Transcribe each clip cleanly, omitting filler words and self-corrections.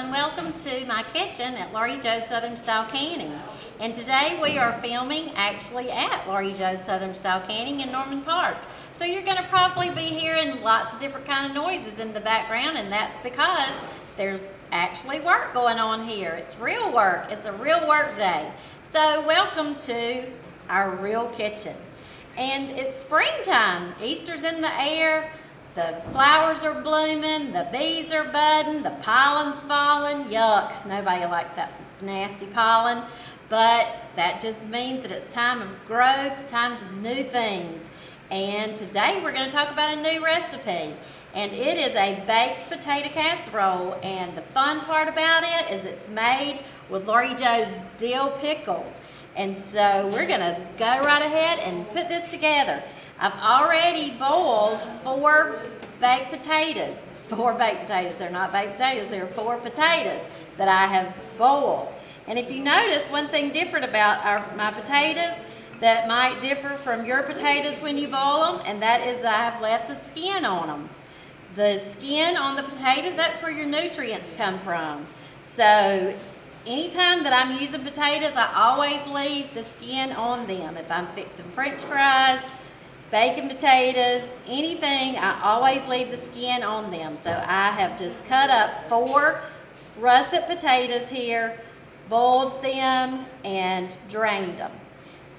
and welcome to my kitchen at Laurie Jo's Southern Style Canning. And today we are filming actually at Laurie Jo's Southern Style Canning in Norman Park. So you're going to probably be hearing lots of different kind of noises in the background, and that's because there's actually work going on here. It's real work. It's a real work day. So welcome to our real kitchen. And it's springtime. Easter's in the air. The flowers are blooming, the bees are budding, the pollen's falling. Yuck, nobody likes that nasty pollen. But that just means that it's time of growth, times of new things. And today we're going to talk about a new recipe. And it is a baked potato casserole. And the fun part about it is it's made with Laurie Jo's dill pickles. And so we're going to go right ahead and put this together. I've already boiled four baked potatoes. They're not baked potatoes, they're 4 potatoes that I have boiled. And if you notice, one thing different about my potatoes that might differ from your potatoes when you boil them, and that is that I have left the skin on them. The skin on the potatoes, that's where your nutrients come from. So anytime that I'm using potatoes, I always leave the skin on them. If I'm fixing French fries, bacon potatoes, anything, I always leave the skin on them. So I have just cut up 4 russet potatoes here, boiled them, and drained them.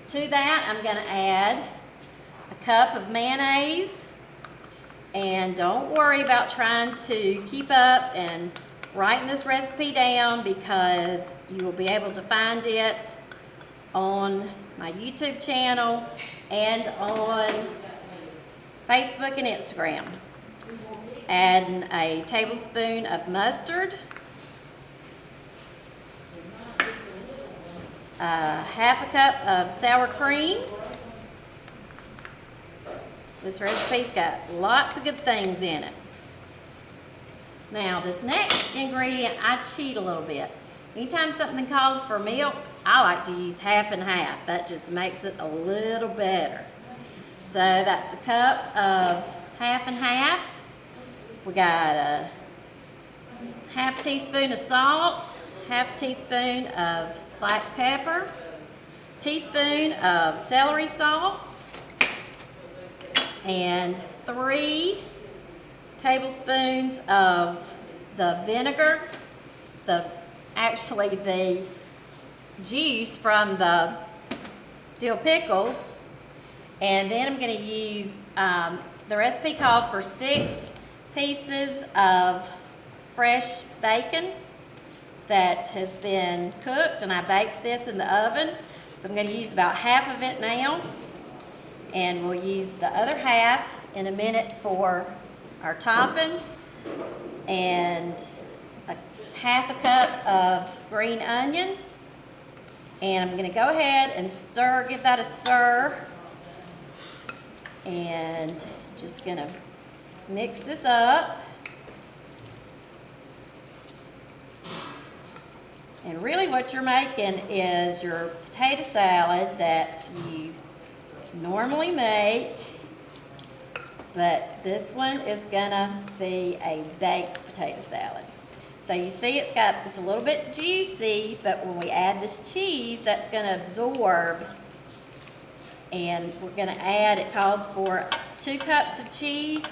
To that, I'm going to add a cup of mayonnaise. And don't worry about trying to keep up and writing this recipe down, because you will be able to find it on my YouTube channel and on Facebook and Instagram. Adding a tablespoon of mustard, half a cup of sour cream. This recipe's got lots of good things in it. Now this next ingredient, I cheat a little bit. Anytime something calls for milk, I like to use half and half. That just makes it a little better. So that's a cup of half and half. We got a half teaspoon of salt, half teaspoon of black pepper, teaspoon of celery salt, and 3 tablespoons of the vinegar, actually the juice from the dill pickles. And then I'm going to use, the recipe called for 6 pieces of fresh bacon that has been cooked, and I baked this in the oven. So I'm going to use about half of it now, and we'll use the other half in a minute for our topping. And half a cup of green onion. And I'm going to go ahead and give that a stir. And just going to mix this up. And really what you're making is your potato salad that you normally make, but this one is going to be a baked potato salad. So you see it's a little bit juicy, but when we add this cheese, that's going to absorb. And we're going to add, it calls for 2 cups of cheese.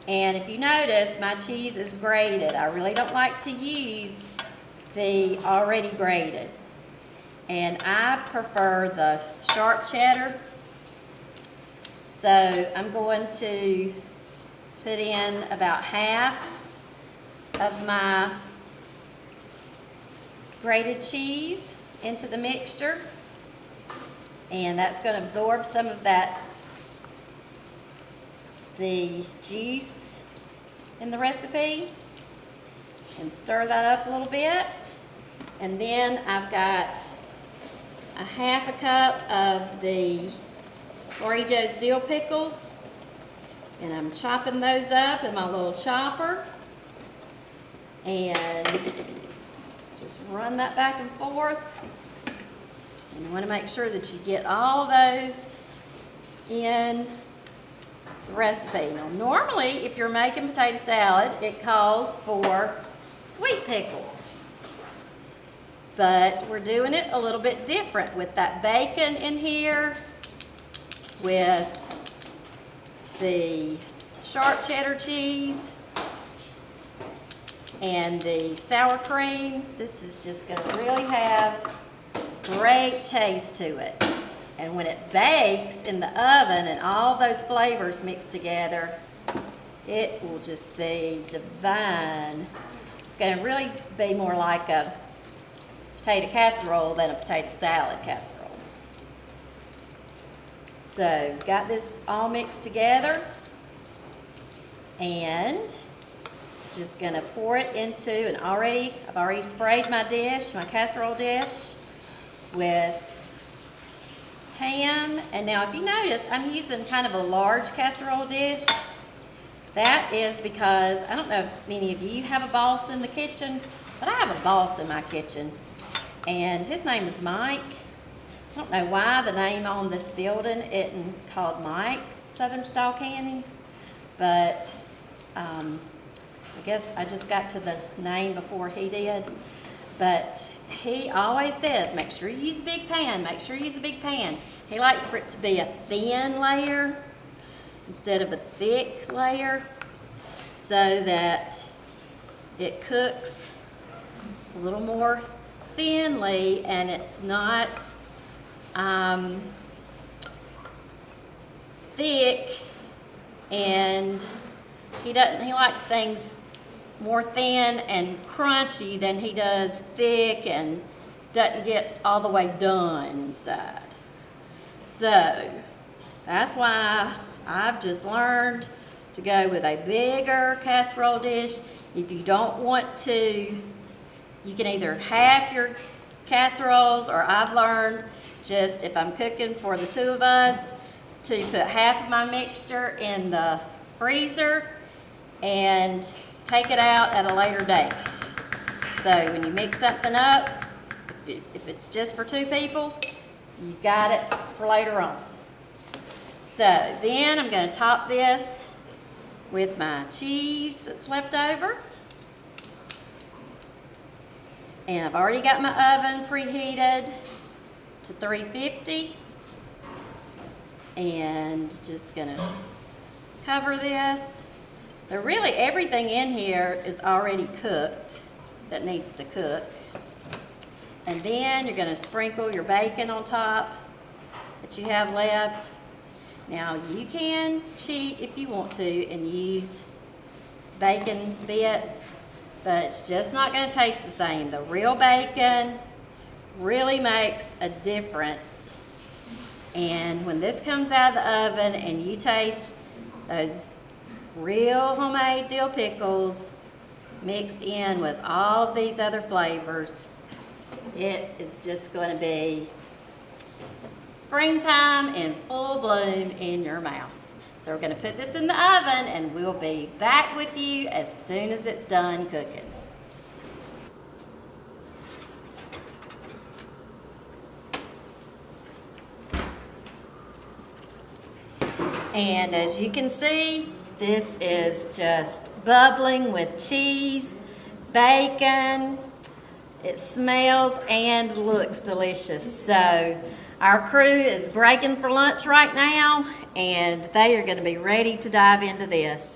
And if you notice, my cheese is grated. I really don't like to use the already grated. And I prefer the sharp cheddar. So I'm going to put in about half of my grated cheese into the mixture, and that's going to absorb some of the juice in the recipe, and stir that up a little bit. And then I've got a half a cup of the Laurie Jo's dill pickles, and I'm chopping those up in my little chopper. And just run that back and forth. And you want to make sure that you get all of those in the recipe. Now, normally, if you're making potato salad, it calls for sweet pickles. but we're doing it a little bit different with that bacon in here, with the sharp cheddar cheese, and the sour cream. This is just going to really have great taste to it. And when it bakes in the oven and all those flavors mix together, it will just be divine. It's going to really be more like a potato casserole than a potato salad casserole. So, got this all mixed together, and just going to pour it into I've already sprayed my dish, my casserole dish, with ham. And now if you notice, I'm using kind of a large casserole dish. That is because, I don't know if many of you have a boss in the kitchen, but I have a boss in my kitchen, and his name is Mike. I don't know why the name on this building isn't called Mike's Southern Style Canning, but I guess I just got to the name before he did. But he always says, make sure you use a big pan, make sure you use a big pan. He likes for it to be a thin layer instead of a thick layer, so that it cooks a little more thinly and it's not thick. And he likes things more thin and crunchy than he does thick and doesn't get all the way done inside. So that's why I've just learned to go with a bigger casserole dish. If you don't want to, you can either half your casseroles, or I've learned just if I'm cooking for the two of us to put half of my mixture in the freezer and take it out at a later date. So when you mix something up, if it's just for two people, you got it for later on. So then I'm going to top this with my cheese that's left over. And I've already got my oven preheated to 350. And just going to cover this. So really everything in here is already cooked that needs to cook. And then you're going to sprinkle your bacon on top that you have left. Now you can cheat if you want to and use bacon bits, but it's just not going to taste the same. The real bacon really makes a difference. And when this comes out of the oven and you taste those real homemade dill pickles mixed in with all of these other flavors, it is just going to be springtime in full bloom in your mouth. So we're going to put this in the oven and we'll be back with you as soon as it's done cooking. And as you can see, this is just bubbling with cheese, bacon. It smells and looks delicious. So our crew is breaking for lunch right now, and they are going to be ready to dive into this.